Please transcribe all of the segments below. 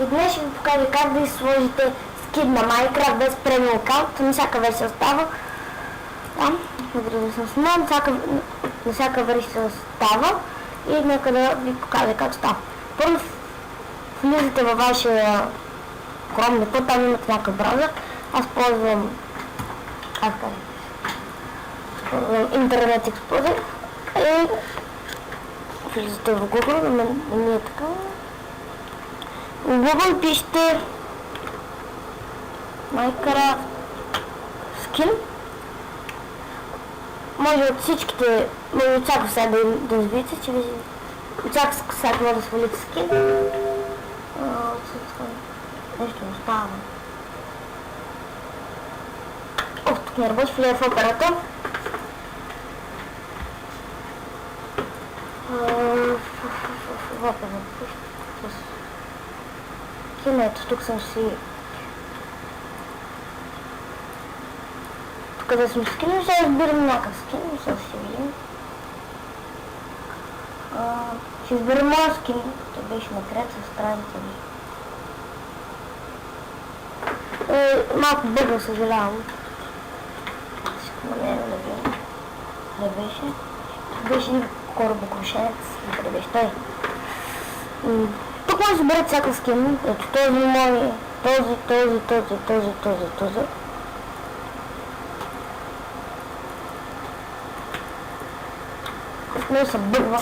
и днес ще ви покажа как да сложите скин на Minecraft без премиум аккаунт. На всяка версия става. На всяка версия става и нека да ви покажа как става. Първо влизате във вашия Chrome, там имате някакъв браузър. Аз ползвам Internet Explorer и влизате в Google, но не е така. В Google пишете Minecraft Skin. Може от всичките, от всяко сайт да видите, че от всяко сайт може да свалите скин. Нещо не става. Тук не работи, влияе в операта. Ето, тук съм си... Тук да съм скинал, ще избирам някакъв скин, ще си видим. Ще изберем моя скин, който беше на трета страница ми. Малко бъгъл, съжалявам. Не беше. Беше корабокрушенец, къде беше той. Тук може да изберете всяка скин. Ето този мой, този. Не се бъгва.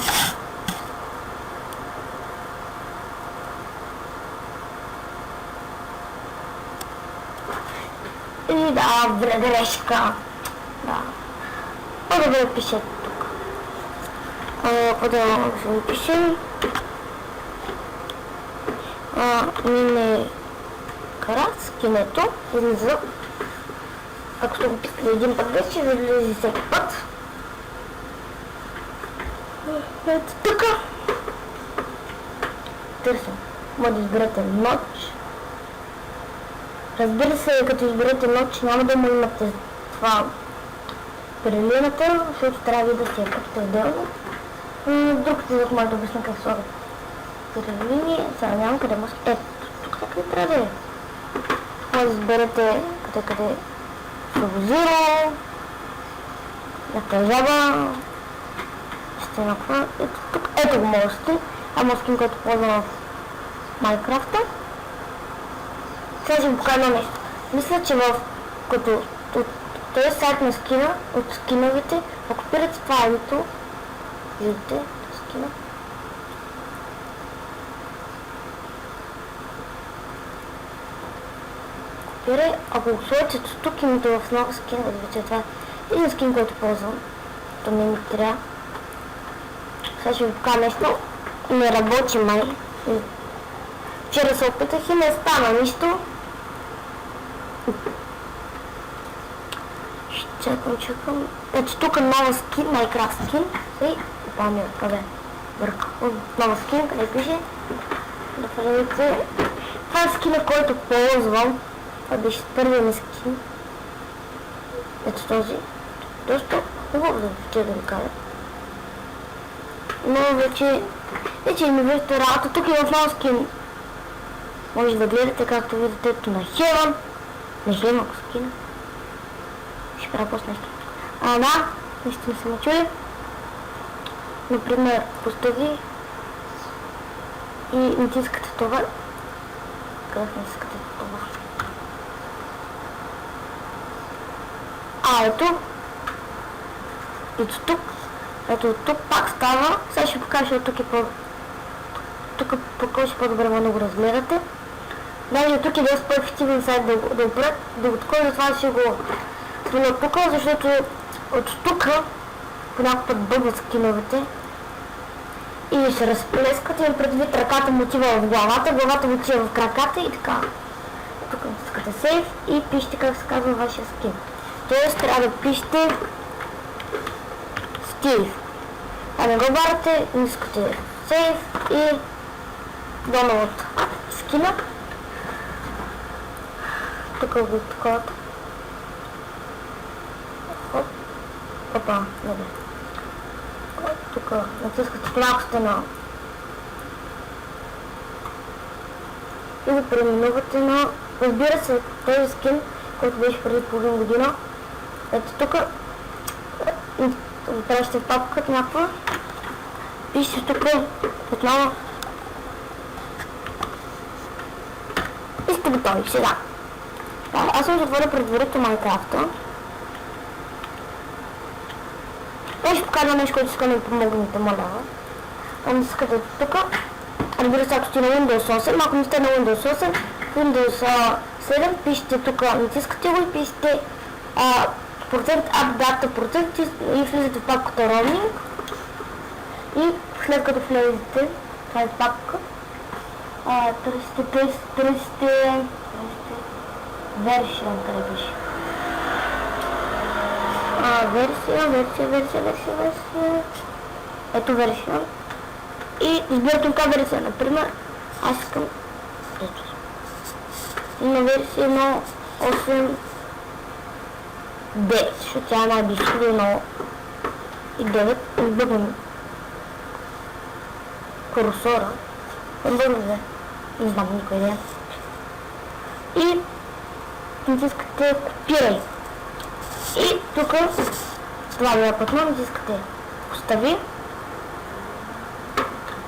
И да, грешка. Да. По-добре пишете тук. По-добре ще ви пишем. Мине карат, скинето, излиза. Ако сте го писали един път вече, ще излезе всеки път. Ето така. Търсим. Може да изберете ноч. Разбира се, като изберете ноч, няма да му имате това прилината, защото трябва да си я къпите отделно. Друг език може да обясня как слагат прилини. Сега няма къде може. Ето, тук така трябва да е. Може да изберете къде Фабозиро, някаква жаба, ще някаква. Ето тук, ето го можете. Скин, който ползвам в Майнкрафта. Сега ще ви покажа нещо. Мисля, че като този сайт на скина, от скиновете, ако копирате това името, видите скина. Копирай, ако го сложите тук името в нова скин, видите това е един скин, който ползвам. То не ми трябва. Сега ще ви покажа нещо. Не работи май. Вчера се опитах и не стана нищо. Чакам. Ето тук е нова скин, Minecraft скин. И помня къде. Нова скин, къде пише. Да проверите. Това е скина, който ползвам. Това беше първият ми скин. Ето този. Доста хубаво да ви кажа. Но вече ми виждате работа. Тук е в нова скин. Може да гледате, както видите, ето на Хелън. Не желим ако скина. Ще правя после нещо. Да, наистина се ме чуе. Например, постави и натискате това. Къде натискате това? Ето тук пак става. Сега ще покажа, тук е тук по-добре може да го разгледате. Даже тук е доста по-ефективен сайт да го такова, затова ще го сваля тук, защото от тук понякога път бъдват скиновете и се разплескат и предвид ръката му отива в главата му отива в краката и така. Тук натискате сейв и пишете как се казва вашия скин. Тоест трябва да пишете Стив. Не го барате, искате сейв и доwnload скина. Тук го такова. Опа, не бе. Тук натискате малко стена. и го преименувате на... Разбира се, този скин, който беше преди половин година. Ето тук пращате в папката някаква. Пишете тук отново. И сте готови сега. Аз съм затворя предварително Майнкрафта. Аз ще покажа нещо, което иска да ми помогнете, моля. Ами искате тук. Разбира се, ако сте на Windows 8, ако не сте на Windows 8, Windows 7, пишете тук, натискате го и пишете %updata% и влизате в папката roaming. И след като влезете в тази папка, търсите version, къде пише. Версия. Ето версия. И избирате каква версия, например, аз искам на версия 1.8.10, защото тя е най-близко до 1.9. Избървам курсора. Не знам никой идея. И натискате копирай. И тук това ви пътно, натискате остави.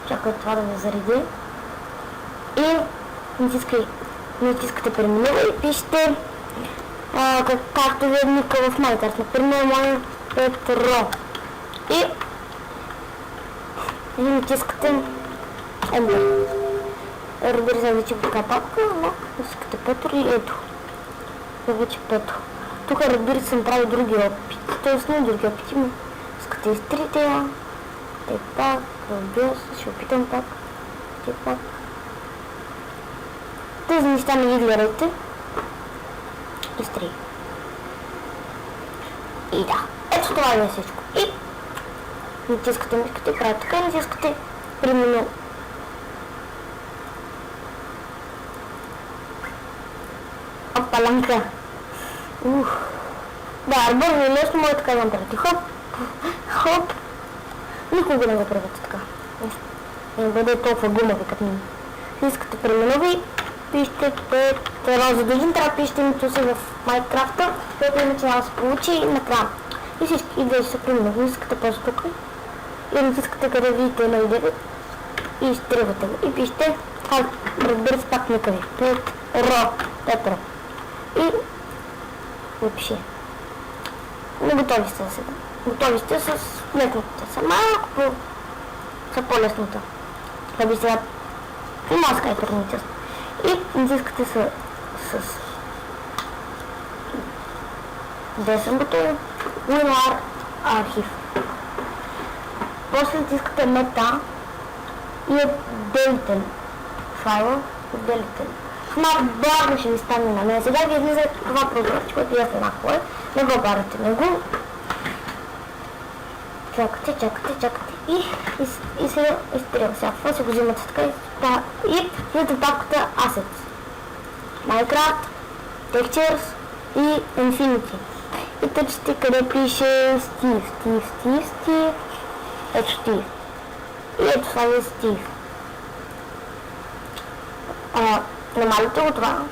Чакай това да ви зареди. И натискате преминува и пишете както ви е ника в Minecraft. Например, моя Петро. И натискате Enter. Разбира се, вече в така папка, но натискате Петро и ето. Вече Петро. Тук разбира се направи други опити. Т.е. не други опити, но искате изтрите я. Те пак, разбира се, ще опитам пак. Те пак. Тези неща не ги гледайте. Изтри. И да. Ето това е всичко. И натискате мишката и правите така и натискате примерно. Опаланка. Да, бързо и лесно може така да направите. Хоп. Хоп. Никога не го правите така. Не бъде толкова гумави като ми. Искате преименувай, пишете Петро. За да един трябва да пишете името си в Майнкрафта, което иначе няма да се получи и накрая. И всички идеи са преименувани. Искате просто тук и натискате къде видите на идея и изтръгвате го. И пишете, разбира се пак нека ви. Петро. И напиши. Готови сте за сега. Готови сте с лесната. Са малко по-лесната. Да би сега маска е трудно чест. И натискате с десен бутон WinRAR архив. После натискате мета и е делитен файла. Малко бавно ще ви стане на мен. Сега ви излиза това прозорче, което я еднакво е. Не го барате него. Чакате. И сега изтрива. Сега това си го взимате така и влизате в папката Assets. Minecraft, Textures и Infinity. И тъчете къде пише Steve. Ето Steve. И ето това е Steve. Намалите го това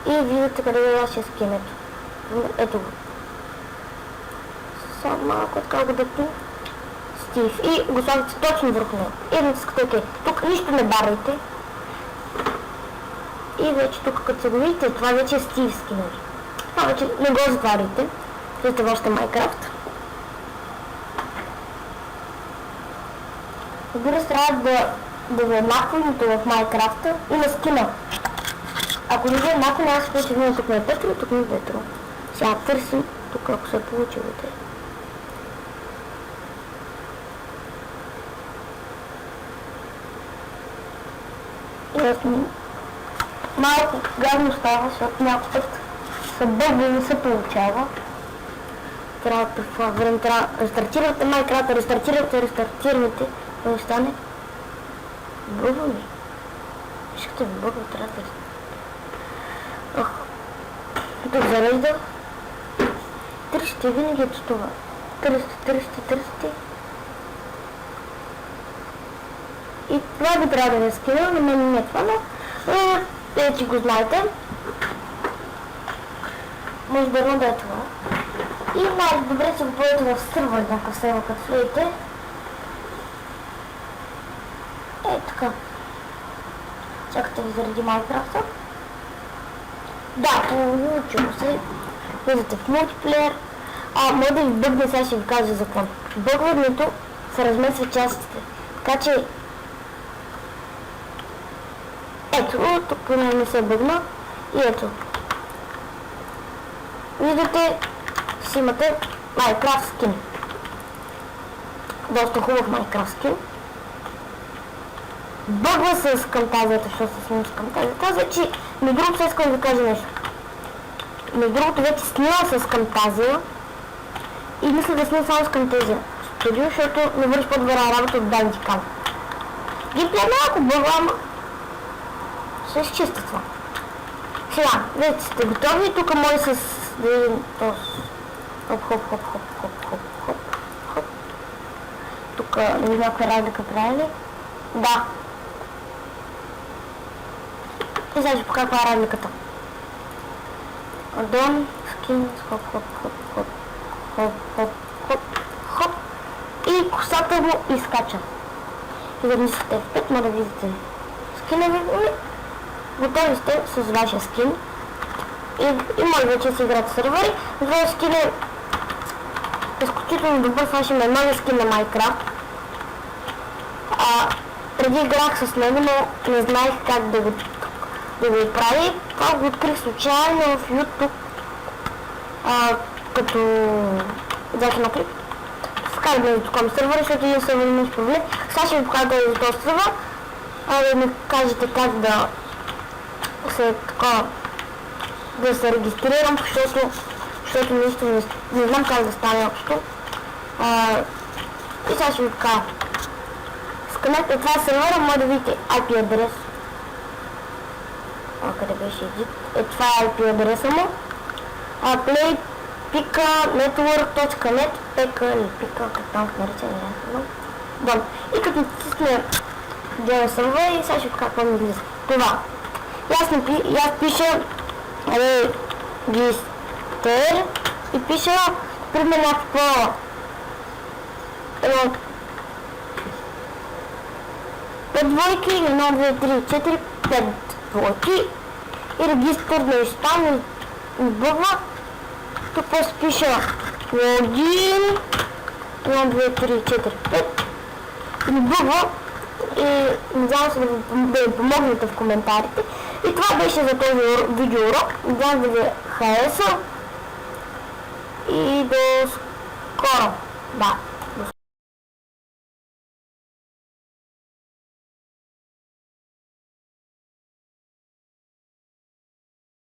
и виждате къде е вашия скин. Ето го. Само малко така го дъпни. Стив. И го слагате точно върху него. И натискате OK. Тук нищо не барайте. И вече тук като се го видите, това вече е Стив скинът. Това вече не го затварите. Влизате в вашата Minecraft. Разбира се, трябва да ви еднакво името в Майнкрафта и на скина. Ако не ви еднакво, няма да се получи винаги тук на Петро и тук на Петро. Сега търсим тук, ако се е получило те. Малко гадно става, защото някой път се бъгва и не се получава. Трябва да рестартирате Майнкрафта, рестартирате. Да стане. Бъгва ми. Искате ми бъгва, трябва да... Тук зарежда. Търсите винаги ето това. Търсите. И това би трябва да не скина, но мен не е това, но Вече го знаете. Може да едно да е това. И най-добре се го бъдете в сървър, някакъв сървър, като влезете. Така. Чакате ви заради Minecraft. Да, получило се. Влизате в мултиплеер. Може да ви бъгне, сега ще ви кажа за какво. Бъгването се размесва частите. Така че... Ето, тук не се бъгна. И ето. Виждате, си имате Minecraft скин. Доста хубав Minecraft скин. Бъгва се с камтазията, защото се снимам с камтазията. Значи, между другото искам да кажа нещо. Между другото вече снимам с камтазия и мисля да снимам само с камтазия студио, защото не върши по-добра работа от Bandicam. Геймплей малко бъгва, ама се изчиста това. Сега, вече сте готови, тук може с да видим този хоп. Тук не видим някаква разлика прави ли? Да. И сега ще покажа каква е разликата. Адон, скин, хоп. И косата му изкача. И да мислите в 5, може да видите скина ви. Готови сте с вашия скин. И може вече си играете сървъри. Защото скин е изключително добър. Сега ще има новия скин на Minecraft. Преди играх с него, но не знаех как да го прави. Това го открих случайно в YouTube, като взех на клип. Вкарах да такова сървър, защото един сървър имаш проблем. Сега ще ви покажа да за този сървър, да ми кажете как да се регистрирам, защото наистина не знам как да стане общо. И сега ще ви покажа. Сканете това сървъра, може да видите IP адрес. Къде беше edit? Това е IP адреса му. Play.network.net pk или pk, как там се нарича, не знам. Добре. И като натисне дело сървъра и сега ще кажа какво ми влиза. Това. И аз пиша register и пиша примерно някакво 5 двойки, 1, 2, 3, 4, 5 двойки и регистър да изстане и бъгва. Тук после пиша логин 1, 2, 3, 4, 5 и бъгва и надявам се да ви помогнете в коментарите. И това беше за този видеоурок. Надявам да ви хареса и до скоро. Да.